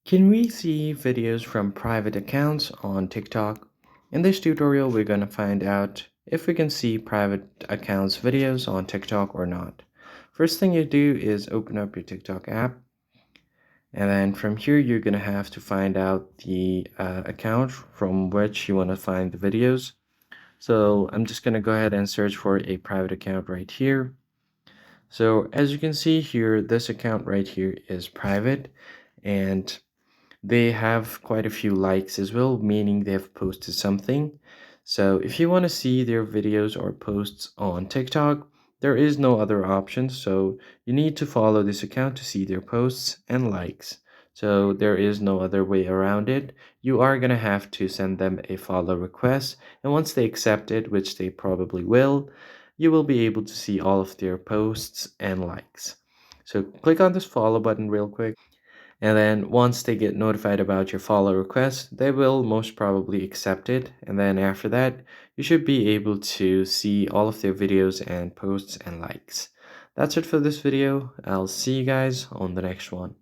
Can we see videos from private accounts on TikTok? In this tutorial, we're going to find out if we can see private accounts videos on TikTok or not. First thing you do is open up your TikTok app, and then from here, you're going to have to find out the account from which you want to find the videos. So I'm just going to go ahead and search for a private account right here. So as you can see here, this account right here is private, and they have quite a few likes as well, meaning they have posted something. So if you want to see their videos or posts on TikTok, there is no other option. So you need to follow this account to see their posts and likes. So there is no other way around it. You are going to have to send them a follow request. And once they accept it, which they probably will, you will be able to see all of their posts and likes. So click on this follow button real quick. And then once they get notified about your follow request, they will most probably accept it. And then after that, you should be able to see all of their videos and posts and likes. That's it for this video. I'll see you guys on the next one.